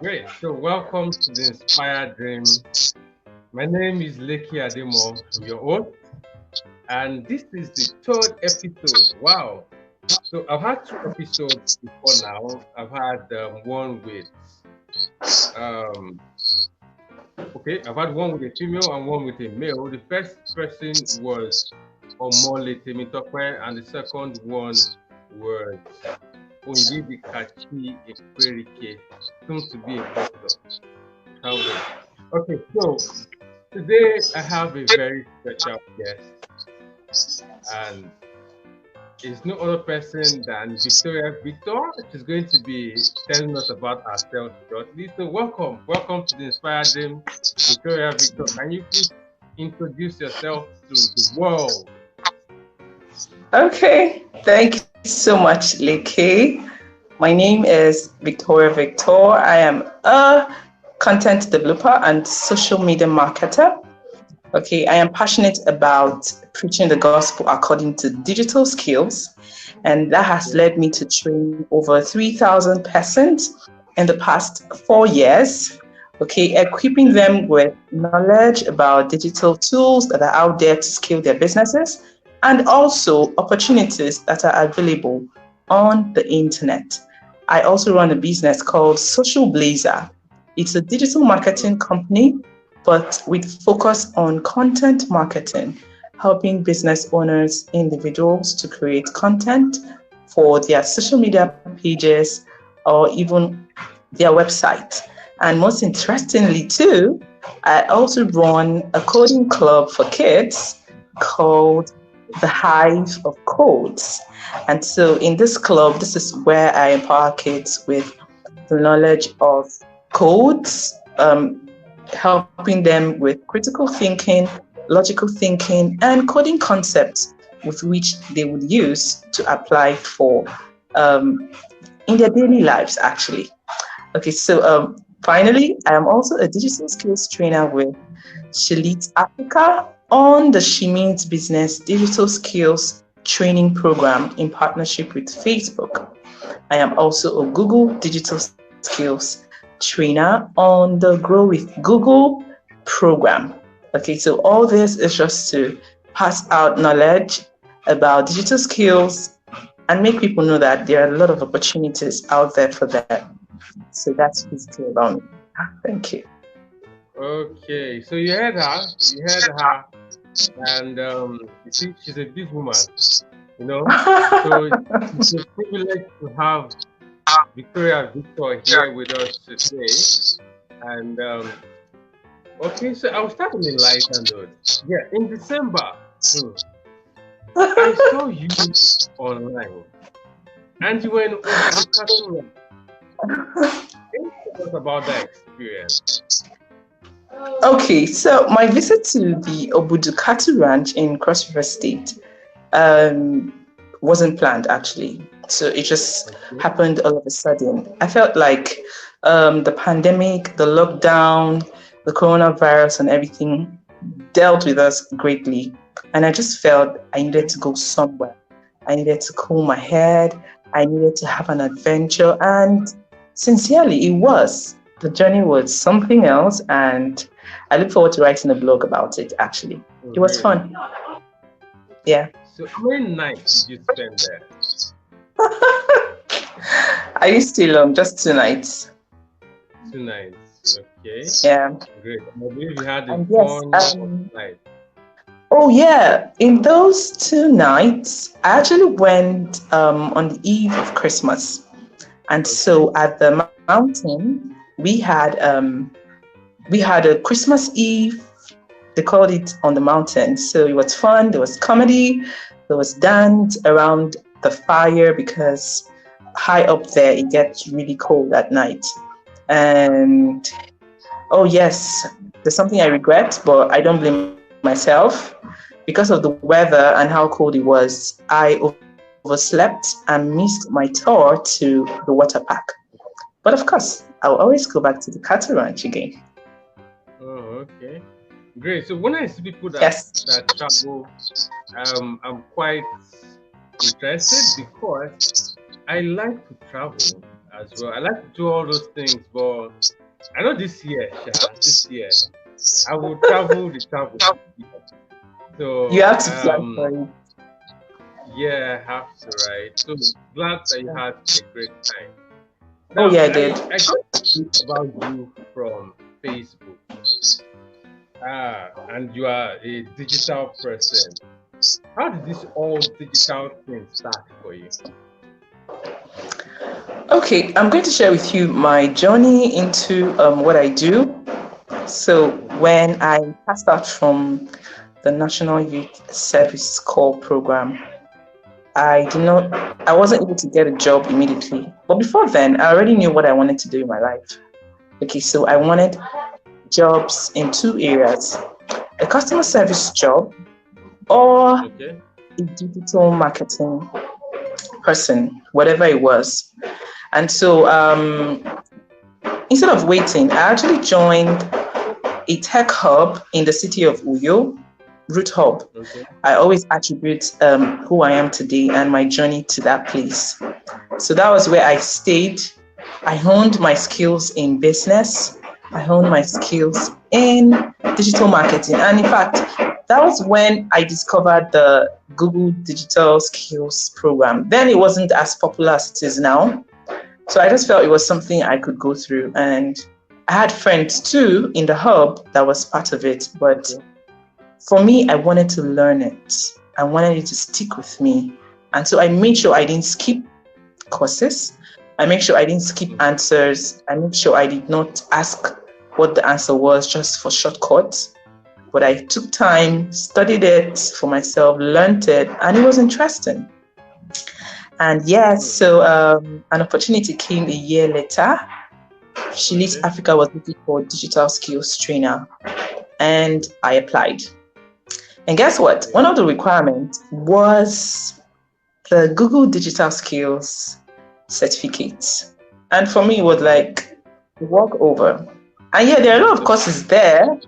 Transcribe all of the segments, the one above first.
Great. So, welcome to the Inspired Dream. My name is Leki Ademo. I'm your host, and this is the third episode. Wow. So, I've had two episodes before now. I've had one with, um, okay, I've had one with a female and one with a male. The first person was Omole Temitope, and the second one was Onyedikachi Ekwerike, soon to be a doctor. Can't wait. Okay, so today I have a very special guest, and it's no other person than Victoria Victor. She's going to be telling us about herself shortly. So welcome to the Inspired Dream, Victoria Victor. Can you please introduce yourself to the world? Okay, thank you so much, Leke. My name is Victoria Victor. I am a content developer and social media marketer. Okay, I am passionate about preaching the gospel according to digital skills, and that has led me to train over 3,000 persons in the past 4 years. Okay, equipping them with knowledge about digital tools that are out there to scale their businesses and also opportunities that are available on the internet. I also run a business called Social Blazer. It's a digital marketing company, but with focus on content marketing, helping business owners, individuals to create content for their social media pages or even their website. And most interestingly, too, I also run a coding club for kids called the Hive of Codes. And so in this club, this is where I empower kids with the knowledge of codes, helping them with critical thinking, logical thinking, and coding concepts with which they would use to apply for in their daily lives, actually. Okay, so finally, I am also a digital skills trainer with Shalit Africa on the She Means Business Digital Skills Training Program in partnership with Facebook. I am also a Google Digital Skills trainer on the Grow with Google program. Okay, so all this is just to pass out knowledge about digital skills and make people know that there are a lot of opportunities out there for them. So that's basically about me. Thank you. Okay, so you heard her, and you see, she's a big woman, you know. So it's a privilege to have Victoria Victor here with us today. And okay, so I'll start on a lighter note. Yeah, in December, hmm, I saw you online, and you were in Obudu. Can you tell us about that experience? Okay, so my visit to the Obudukatu Ranch in Cross River State um, wasn't planned actually. So it just Okay. happened all of a sudden. I felt like the pandemic, the lockdown, the coronavirus, and everything dealt with us greatly. And I just felt I needed to go somewhere. I needed to cool my head. I needed to have an adventure. And sincerely, it was. The journey was something else. And I look forward to writing a blog about it, actually. Oh, It was really? fun. Yeah. So how many nights did you spend there? I used to long, just 2 nights. 2 nights. Okay, Yeah. great. I believe you had a And yes, fun first night. oh yeah, in those 2 nights, I actually went on the eve of Christmas. And Okay. so at the mountain, we had we had a Christmas Eve. They called it on the mountain. So it was fun. There was comedy. There was dance around the fire because high up there it gets really cold at night. And oh yes, there's something I regret, but I don't blame myself. Because of the weather and how cold it was, I overslept and missed my tour to the water park. But of course, I'll always go back to the cattle ranch again. Oh, okay. Great. So when I see people Yes. that travel, I'm quite interested because I like to travel as well. I like to do all those things, but I know this year, I will travel the travel. So You have to plan for it. yeah, I have to, right? So glad that you had a great time. Oh Now, yeah, I did. I got to know about you from Facebook. And you are a digital person. How did this all digital thing start for you? Okay, I'm going to share with you my journey into what I do. So when I passed out from the National Youth Service Corps program, I wasn't able to get a job immediately. But before then, I already knew what I wanted to do in my life. Okay, so I wanted jobs in two areas: a customer service job or a digital marketing person, whatever it was. And so instead of waiting, I actually joined a tech hub in the city of Uyo, Root Hub. I always attribute who I am today and my journey to that place. So that was where I stayed. I honed my skills in business. I honed my skills in digital marketing. And in fact, that was when I discovered the Google Digital Skills Program. Then it wasn't as popular as it is now. So I just felt it was something I could go through. And I had friends too in the hub that was part of it. But for me, I wanted to learn it. I wanted it to stick with me. And so I made sure I didn't skip courses. I made sure I didn't skip answers. I made sure I did not ask what the answer was just for shortcuts. But I took time, studied it for myself, learned it, and it was interesting. And yes, so an opportunity came a year later. She Leads Africa was looking for a digital skills trainer, and I applied. And guess what? One of the requirements was the Google Digital Skills certificate. And for me, it was like walk over. And yeah, there are a lot of courses there.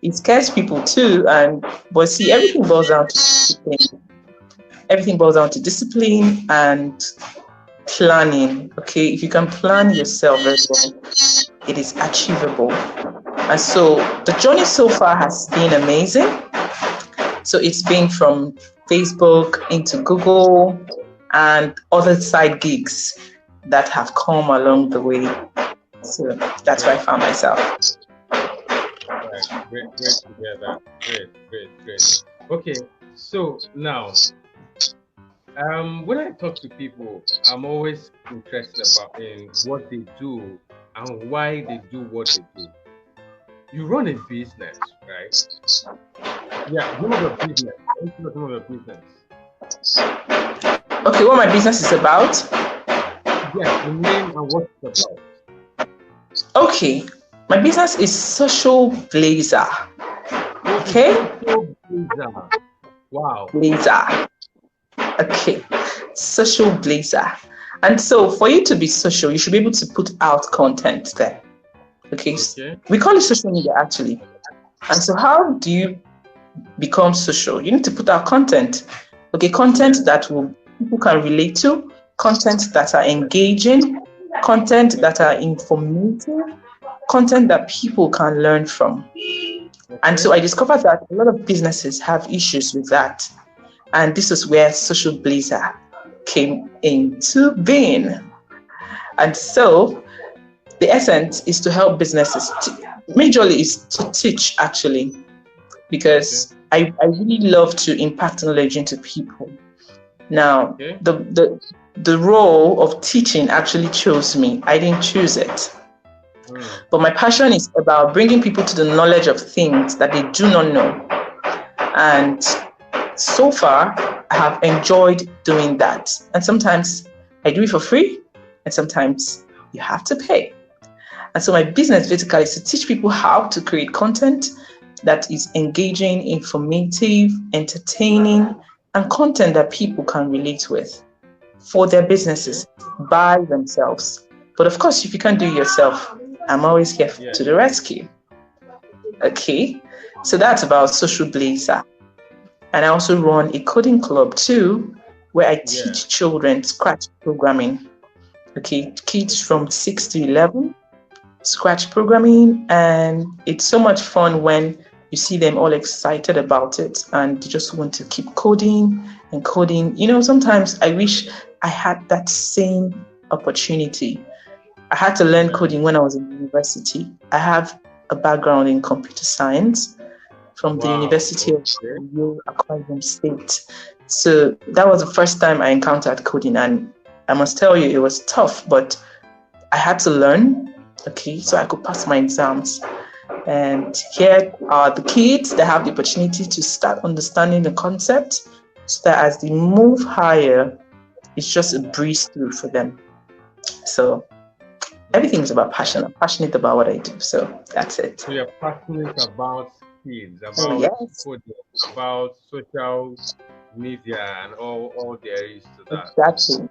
It scares people too. But see, everything boils down to discipline. Everything boils down to discipline and planning. Okay, if you can plan yourself very well, it is achievable. And so the journey so far has been amazing. So it's been from Facebook into Google and other side gigs that have come along the way. So that's where I found myself. Right. Great to hear that. Great. Okay, so now, when I talk to people, I'm always interested in what they do and why they do what they do. You run a business, right? Yeah, you have a business. What your business? Okay, what my business is about? Yeah, the name and what it's about. Okay, my business is Social Blazer. Okay? Social Blazer. Wow. Blazer. Okay, Social Blazer. And so for you to be social, you should be able to put out content there. Okay? We call it social media actually. And so how do you become social? You need to put out content. Okay, content that people can relate to, content that are engaging, content that are informative, content that people can learn from. And so I discovered that a lot of businesses have issues with that. And this is where Social Blazer came into being. And so the essence is to help businesses. Majorly is to teach actually, because I really love to impact knowledge into people. Now, the role of teaching actually chose me. I didn't choose it. But my passion is about bringing people to the knowledge of things that they do not know. And so far, I have enjoyed doing that. And sometimes I do it for free, and sometimes you have to pay. And so my business basically is to teach people how to create content that is engaging, informative, entertaining, and content that people can relate with for their businesses by themselves. But of course, if you can't do it yourself, I'm always here to the rescue. Okay, so that's about Social Blazer. And I also run a coding club too, where I teach children Scratch programming. Okay, kids from 6 to 11, Scratch programming, and it's so much fun when you see them all excited about it and they just want to keep coding and coding. You know, sometimes I wish I had that same opportunity. I had to learn coding when I was in university. I have a background in computer science from the University of Akwa Ibom State. So that was the first time I encountered coding, and I must tell you, it was tough, but I had to learn, okay, so I could pass my exams. And here are the kids that have the opportunity to start understanding the concept, so that as they move higher, it's just a breeze through for them. So everything is about passion. I'm passionate about what I do, so that's it. So you're passionate about kids, about coding, about social media, and all there is to that.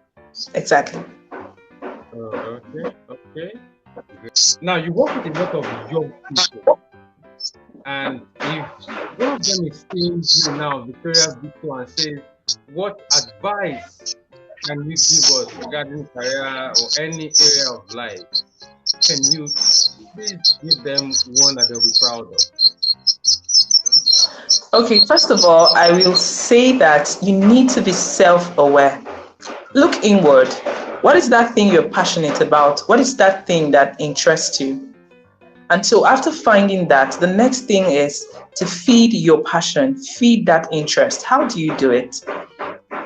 Exactly. Okay. Now you work with a lot of young people, and if one of them is seeing you now, Victoria Victor, and says, "What advice can you give us regarding career or any area of life? Can you please give them one that they'll be proud of?" Okay, first of all, I will say that you need to be self-aware. Look inward. What is that thing you're passionate about? What is that thing that interests you? And so after finding that, the next thing is to feed your passion, feed that interest. How do you do it?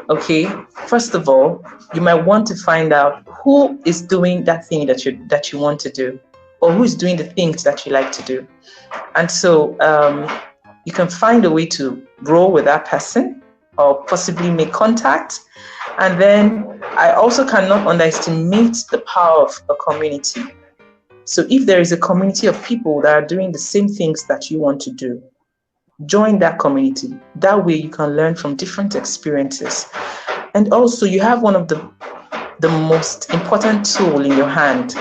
Okay, first of all, you might want to find out who is doing that thing that you want to do, or who is doing the things that you like to do. And so you can find a way to roll with that person or possibly make contact. And then I also cannot underestimate the power of a community. So if there is a community of people that are doing the same things that you want to do, join that community. That way you can learn from different experiences. And also you have one of the most important tool in your hand,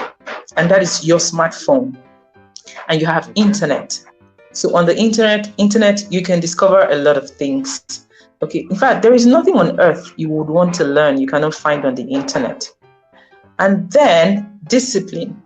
and that is your smartphone. And you have internet. So on the internet, you can discover a lot of things. Okay, in fact, there is nothing on earth you would want to learn you cannot find on the internet. And then discipline.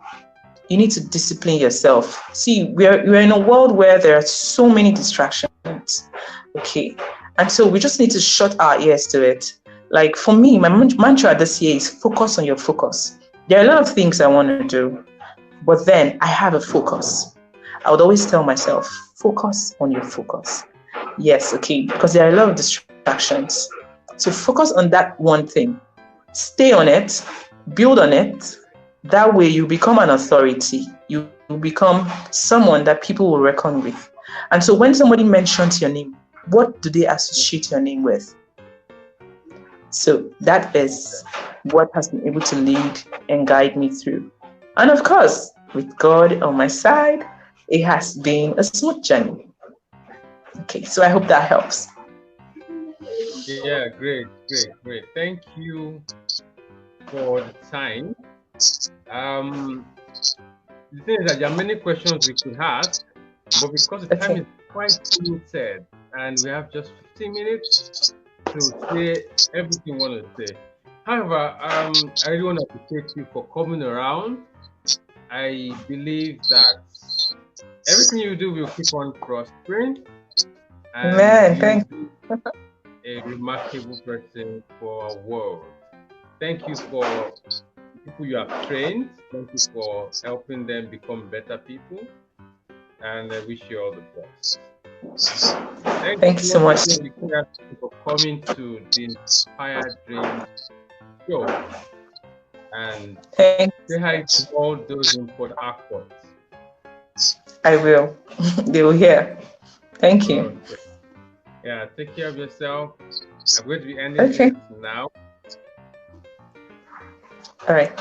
You need to discipline yourself. See, we're in a world where there are so many distractions. Okay, and so we just need to shut our ears to it. Like for me, my mantra this year is focus on your focus. There are a lot of things I want to do, but then I have a focus. I would always tell myself, focus on your focus. Yes, okay, because there are a lot of distractions. So focus on that one thing. Stay on it, build on it. That way you become an authority. You become someone that people will reckon with. And so when somebody mentions your name, what do they associate your name with? So that is what has been able to lead and guide me through. And of course, with God on my side, it has been a smooth journey. Okay, so I hope that helps. Yeah, great. Thank you for the time. The thing is that there are many questions we could ask, but because the time is quite limited and we have just 15 minutes to say everything we want to say. However, I really want to appreciate you for coming around. I believe that everything you do will keep on prospering. Amen. Thank you. A remarkable person for our world. Thank you for the people you have trained. Thank you for helping them become better people. And I wish you all the best. Thank you so much for coming to the Inspired Dream show. And say hi to all those import actors. I will. They will hear. Thank you. Okay. Yeah, take care of yourself. I'm going to be ending this now. All right.